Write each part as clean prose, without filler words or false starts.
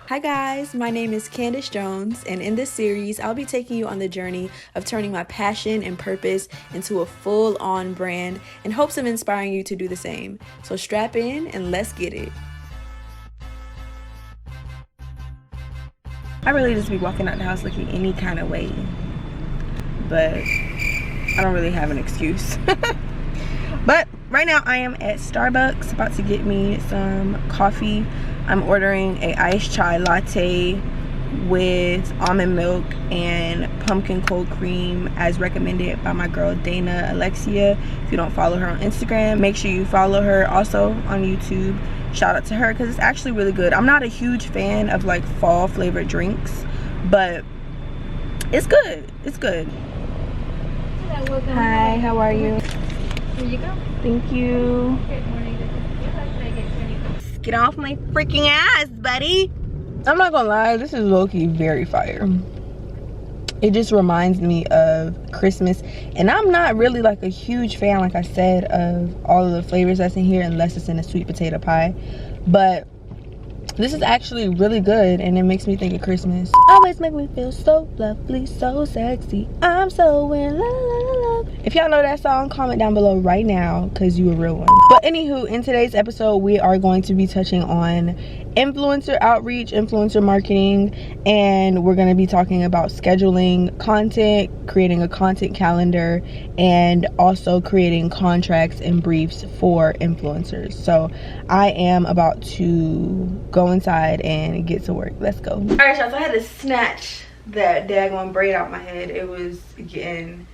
Hi guys, my name is Candace Jones, and in this series, I'll be taking you on the journey of turning my passion and purpose into a full-on brand in hopes of inspiring you to do the same. So strap in and let's get it. I really just be walking out the house looking any kind of way, but I don't really have an excuse. But right now I am at Starbucks about to get me some coffee. I'm ordering a iced chai latte with almond milk and pumpkin cold cream as recommended by my girl 𝗣𝗥𝗘𝗩𝗜𝗢. If you don't follow her on Instagram, make sure you follow her. Also on YouTube, shout out to her because it's actually really good. I'm not a huge fan of like fall flavored drinks, but it's good. It's good. Hello, Hi, how are you? Here you go. Thank you. Good morning. Get off my freaking ass, buddy. I'm not gonna lie, this is low-key very fire. It just reminds me of Christmas, and I'm not really like a huge fan, like I said, of all of the flavors that's in here unless it's in a sweet potato pie. But this is actually really good, and it makes me think of Christmas. Always make me feel so lovely, so sexy. I'm so in love. If y'all know that song, comment down below right now, because you a real one. But anywho, in today's episode, we are going to be touching on influencer outreach, influencer marketing, and we're going to be talking about scheduling content, creating a content calendar, and also creating contracts and briefs for influencers. So I am about to go inside and get to work. Let's go. All right, y'all, so I had to snatch that daggone braid out my head. It was getting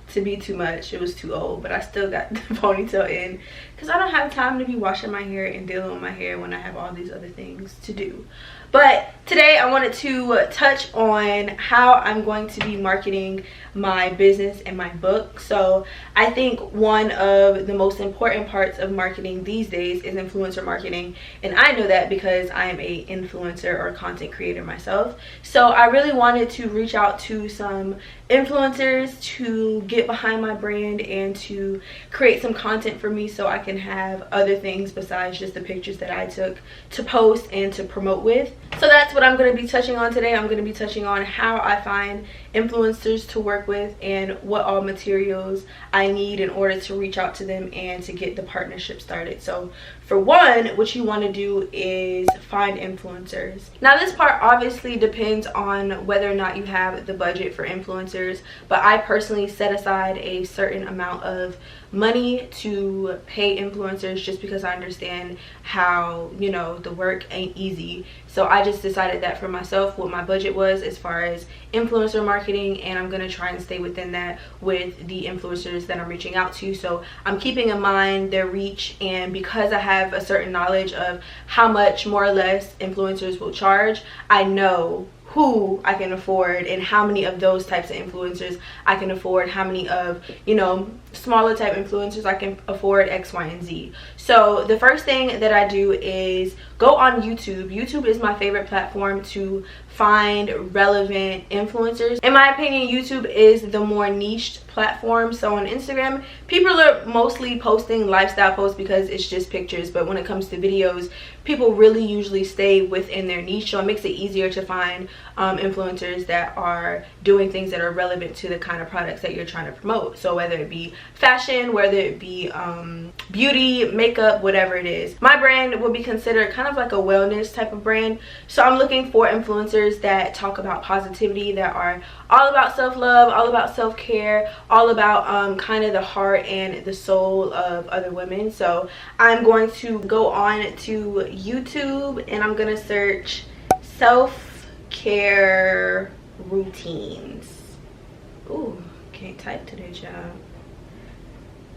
to be too much. It was too old, but I still got the ponytail in because I don't have time to be washing my hair and dealing with my hair when I have all these other things to do. But today I wanted to touch on how I'm going to be marketing my business and my book. So I think one of the most important parts of marketing these days is influencer marketing, and I know that because I am a influencer or content creator myself. So I really wanted to reach out to some influencers to get behind my brand and to create some content for me so I can have other things besides just the pictures that I took to post and to promote with. So that's what I'm going to be touching on today. I'm going to be touching on how I find influencers to work with and what all materials I need in order to reach out to them and to get the partnership started. So for one, what you want to do is find influencers. Now this part obviously depends on whether or not you have the budget for influencers, but I personally set aside a certain amount of money to pay influencers just because I understand how, you know, the work ain't easy. So I just decided that for myself what my budget was as far as influencer marketing, and I'm gonna try and stay within that with the influencers that I'm reaching out to. So I'm keeping in mind their reach, and because I have a certain knowledge of how much more or less influencers will charge, I know who I can afford and how many of those types of influencers I can afford, how many of, you know, smaller type influencers I can afford, X, Y, and Z. So the first thing that I do is go on YouTube. YouTube is my favorite platform to find relevant influencers. In my opinion, YouTube is the more niched platform. So on Instagram, people are mostly posting lifestyle posts because it's just pictures, but when it comes to videos, people really usually stay within their niche, so it makes it easier to find influencers that are doing things that are relevant to the kind of products that you're trying to promote. So whether it be fashion, whether it be beauty, makeup, whatever it is. My brand would be considered kind of like a wellness type of brand, so I'm looking for influencers that talk about positivity, that are all about self-love, all about self-care, all about kind of the heart and the soul of other women. So I'm going to go on to YouTube and I'm gonna search self-care routines. Ooh, can't type today, child.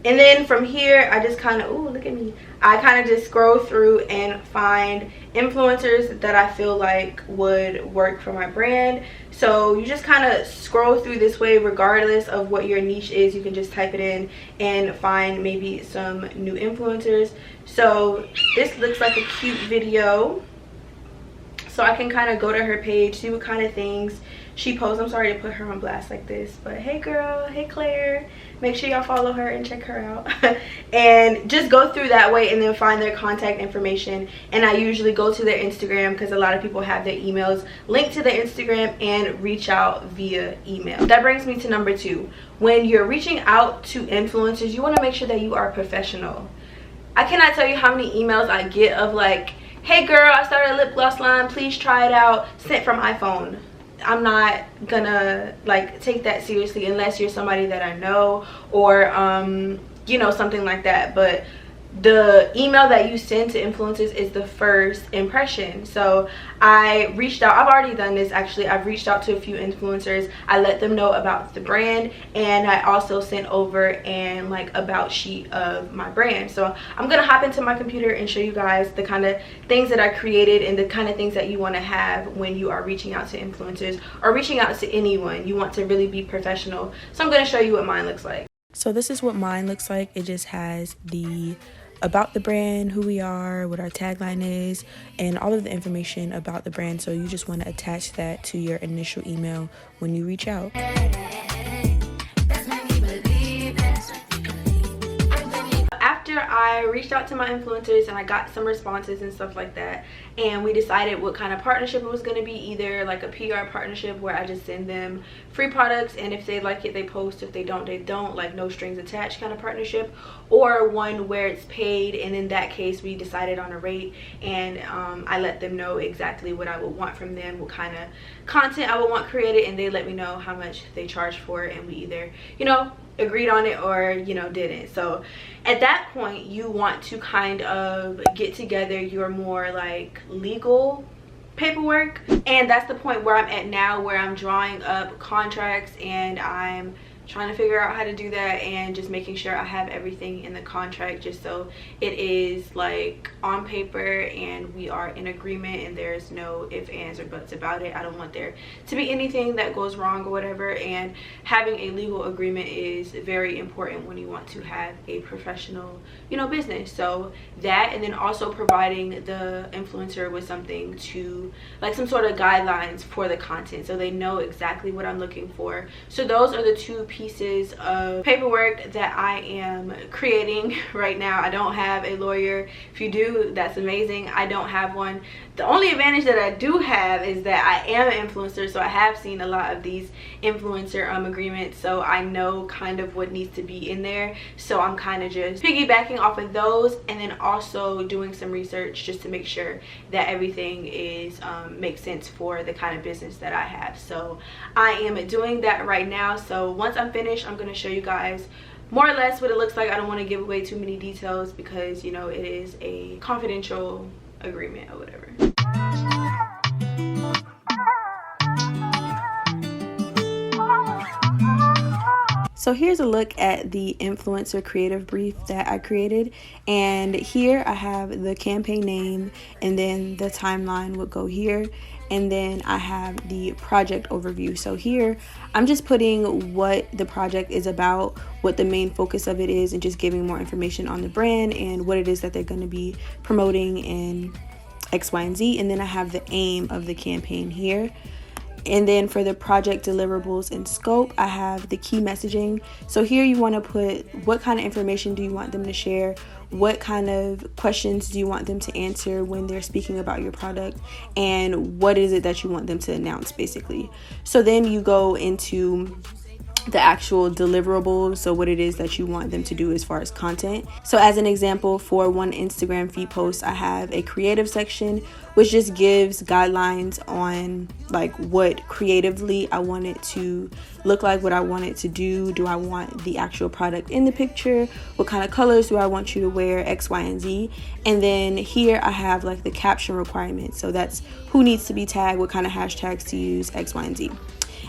And then from here I just kind of, ooh, look at me, I kind of just scroll through and find influencers that I feel like would work for my brand. So you just kind of scroll through this way regardless of what your niche is. You can just type it in and find maybe some new influencers. So this looks like a cute video, so I can kind of go to her page, see what kind of things she posts. I'm sorry to put her on blast like this, but hey girl, hey Claire, make sure y'all follow her and check her out. And just go through that way and then find their contact information. And I usually go to their Instagram because a lot of people have their emails linked to their Instagram, and reach out via email. That brings me to number 2. When you're reaching out to influencers, you want to make sure that you are professional. I cannot tell you how many emails I get of like, hey girl, I started a lip gloss line, please try it out, sent from iPhone. I'm not gonna like take that seriously unless you're somebody that I know, or you know, something like that. But the email that you send to influencers is the first impression. So I reached out, I've already done this actually, I've reached out to a few influencers. I let them know about the brand, and I also sent over an like about sheet of my brand. So I'm gonna hop into my computer and show you guys the kind of things that I created and the kind of things that you want to have when you are reaching out to influencers or reaching out to anyone. You want to really be professional. So I'm going to show you what mine looks like. So this is what mine looks like. It just has the about the brand, who we are, what our tagline is, and all of the information about the brand. So you just want to attach that to your initial email when you reach out. After I reached out to my influencers and I got some responses and stuff like that, and we decided what kind of partnership it was going to be, either like a PR partnership where I just send them free products, and if they like it they post, if they don't they don't, like no strings attached kind of partnership, or one where it's paid, and in that case we decided on a rate, and I let them know exactly what I would want from them, what kind of content I would want created, and they let me know how much they charge for it, and we either, you know, agreed on it or, you know, didn't. So at that point you want to kind of get together your more like legal paperwork, and that's the point where I'm at now, where I'm drawing up contracts and I'm trying to figure out how to do that, and just making sure I have everything in the contract just so it is like on paper and we are in agreement and there's no ifs, ands, or buts about it. I don't want there to be anything that goes wrong or whatever, and having a legal agreement is very important when you want to have a professional, you know, business. So that, and then also providing the influencer with something to like some sort of guidelines for the content so they know exactly what I'm looking for. So those are the two pieces of paperwork that I am creating right now. I don't have a lawyer. If you do, that's amazing. I don't have one. The only advantage that I do have is that I am an influencer, so I have seen a lot of these influencer agreements, so I know kind of what needs to be in there. So I'm kind of just piggybacking off of those, and then also doing some research just to make sure that everything is makes sense for the kind of business that I have. So I am doing that right now. So once I'm finished, I'm going to show you guys more or less what it looks like. I don't want to give away too many details because, you know, it is a confidential agreement or whatever. So here's a look at the influencer creative brief that I created, and here I have the campaign name, and then the timeline would go here, and then I have the project overview. So here I'm just putting what the project is about, what the main focus of it is, and just giving more information on the brand and what it is that they're going to be promoting in X, Y, and Z. And then I have the aim of the campaign here. And then for the project deliverables and scope, I have the key messaging. So here you want to put what kind of information do you want them to share, what kind of questions do you want them to answer when they're speaking about your product, and what is it that you want them to announce basically. So then you go into the actual deliverables, so what it is that you want them to do as far as content. So as an example, for one Instagram feed post, I have a creative section which just gives guidelines on like what creatively I want it to look like, what I want it to do. Do I want the actual product in the picture? What kind of colors do I want you to wear? X, Y, and Z. And then here I have like the caption requirements, so that's who needs to be tagged, what kind of hashtags to use, X, Y, and Z.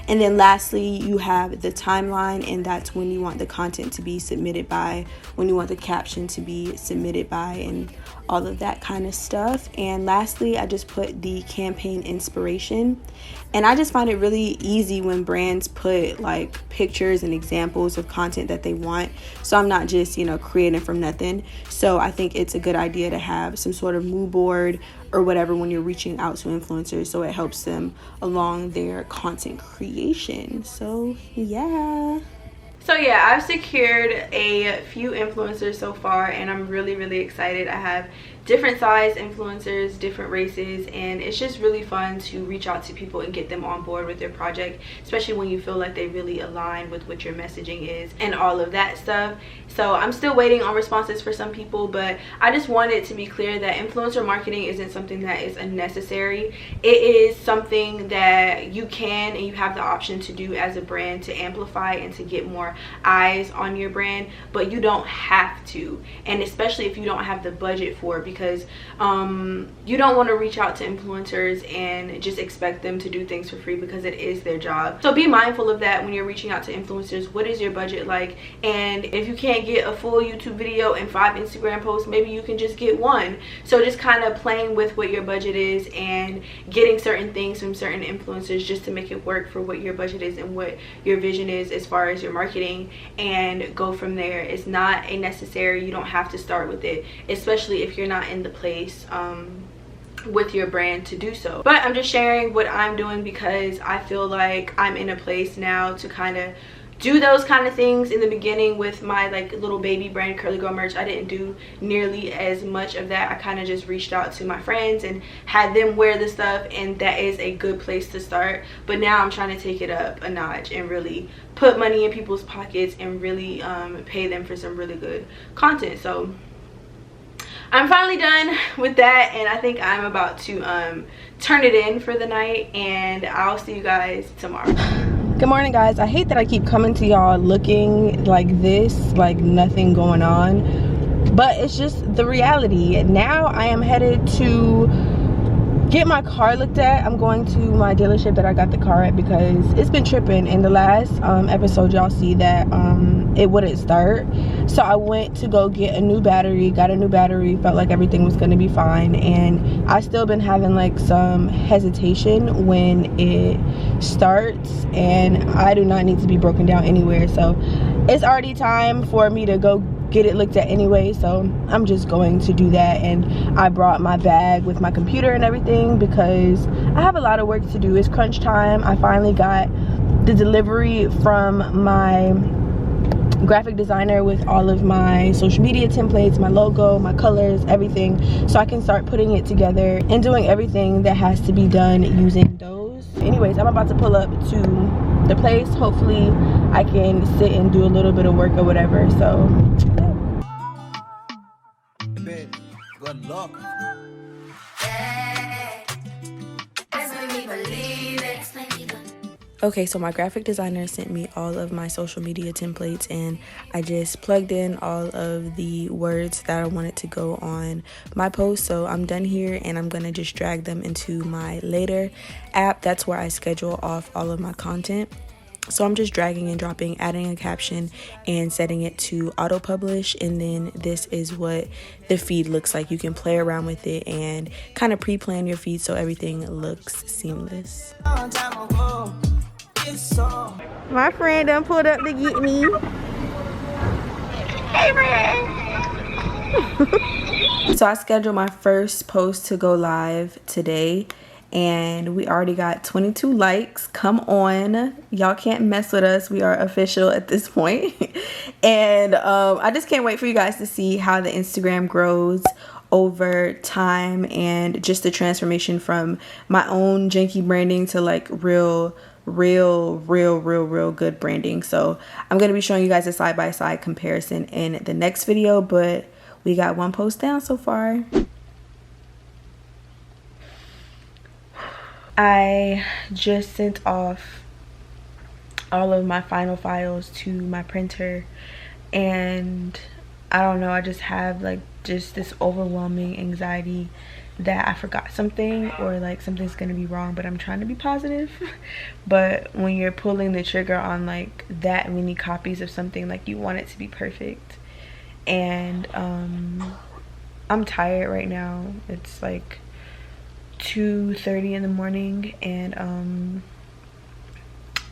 And then lastly, you have the timeline, and that's when you want the content to be submitted by, when you want the caption to be submitted by, and all of that kind of stuff. And lastly, I just put the campaign inspiration. And I just find it really easy when brands put like pictures and examples of content that they want. So I'm not just, you know, creating from nothing. So I think it's a good idea to have some sort of mood board or whatever when you're reaching out to influencers, so it helps them along their content creation. So yeah. So yeah, I've secured a few influencers so far, and I'm really excited. I have different size influencers, different races, and it's just really fun to reach out to people and get them on board with their project, especially when you feel like they really align with what your messaging is and all of that stuff. So I'm still waiting on responses for some people, but I just wanted to be clear that influencer marketing isn't something that is unnecessary. It is something that you can and you have the option to do as a brand to amplify and to get more eyes on your brand, but you don't have to, and especially if you don't have the budget for it, because you don't want to reach out to influencers and just expect them to do things for free, because it is their job. So be mindful of that when you're reaching out to influencers. What is your budget like? And if you can't get a full YouTube video and 5 Instagram posts, maybe you can just get 1. So just kind of playing with what your budget is and getting certain things from certain influencers just to make it work for what your budget is and what your vision is as far as your marketing, and go from there. It's not a necessary, you don't have to start with it, especially if you're not in the place with your brand to do so. But I'm just sharing what I'm doing because I feel like I'm in a place now to kind of do those kind of things. In the beginning with my like little baby brand Curly Girl merch, I didn't do nearly as much of that. I kind of just reached out to my friends and had them wear the stuff, and that is a good place to start. But now I'm trying to take it up a notch and really put money in people's pockets and really pay them for some really good content. So I'm finally done with that, and I think I'm about to turn it in for the night, and I'll see you guys tomorrow. Good morning, guys. I hate that I keep coming to y'all looking like this, like nothing going on, but it's just the reality. Now I am headed to get my car looked at. I'm going to my dealership that I got the car at because it's been tripping. In the last episode, y'all see that it wouldn't start, so I went to go get a new battery, got a new battery, felt like everything was going to be fine, and I still been having like some hesitation when it starts, and I do not need to be broken down anywhere. So it's already time for me to go get it looked at anyway, so I'm just going to do that. And I brought my bag with my computer and everything because I have a lot of work to do. It's crunch time. I finally got the delivery from my graphic designer with all of my social media templates, my logo, my colors, everything, so I can start putting it together and doing everything that has to be done using those. Anyways, I'm about to pull up to the place. Hopefully I can sit and do a little bit of work or whatever. So yeah. Good luck. Okay, so my graphic designer sent me all of my social media templates, and I just plugged in all of the words that I wanted to go on my post. So I'm done here, and I'm gonna just drag them into my Later app. That's where I schedule off all of my content. So I'm just dragging and dropping, adding a caption, and setting it to auto publish. And then this is what the feed looks like. You can play around with it and kind of pre-plan your feed so everything looks seamless. My friend done pulled up to get me. Hey, friend. So I scheduled my first post to go live today, and we already got 22 likes. Come on, y'all can't mess with us. We are official at this point. And I just can't wait for you guys to see how the Instagram grows over time, and just the transformation from my own janky branding to like real good branding. So I'm going to be showing you guys a side-by-side comparison in the next video, but we got one post down so far. I just sent off all of my final files to my printer, and I don't know, I just have like just this overwhelming anxiety that I forgot something or like something's gonna be wrong, but I'm trying to be positive. But when you're pulling the trigger on like that many copies of something, like you want it to be perfect. And I'm tired right now. It's like 2:30 in the morning, and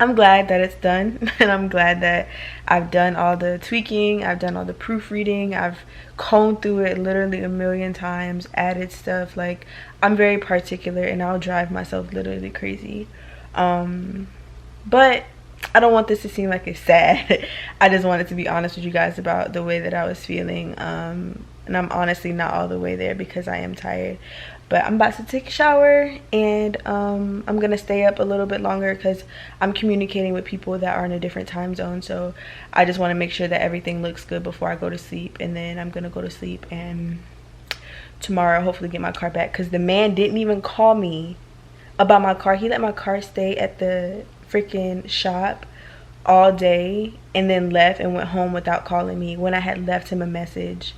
I'm glad that it's done. And I'm glad that I've done all the tweaking, I've done all the proofreading, I've combed through it literally a million times, added stuff. Like, I'm very particular, and I'll drive myself literally crazy. But I don't want this to seem like it's sad. I just wanted to be honest with you guys about the way that I was feeling. And I'm honestly not all the way there because I am tired. But I'm about to take a shower, and I'm going to stay up a little bit longer because I'm communicating with people that are in a different time zone. So I just want to make sure that everything looks good before I go to sleep. And then I'm going to go to sleep and tomorrow hopefully get my car back, because the man didn't even call me about my car. He let my car stay at the freaking shop all day and then left and went home without calling me when I had left him a message.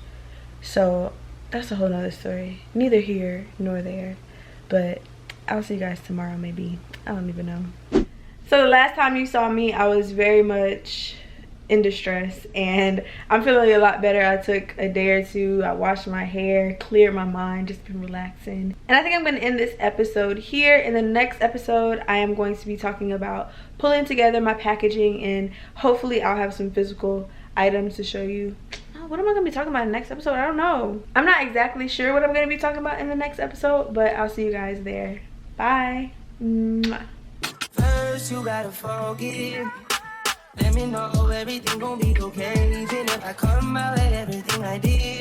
So that's a whole nother story, neither here nor there, but I'll see you guys tomorrow maybe. I don't even know. So the last time you saw me, I was very much in distress, and I'm feeling a lot better. I took a day or two, I washed my hair, cleared my mind, just been relaxing. And I think I'm going to end this episode here. In the next episode, I am going to be talking about pulling together my packaging, and hopefully I'll have some physical items to show you. What am I going to be talking about in the next episode? I don't know. I'm not exactly sure what I'm going to be talking about in the next episode, but I'll see you guys there. Bye. Mwah. First you gotta forgive. Let me know everything gon' be okay. Even if I come out with everything I did.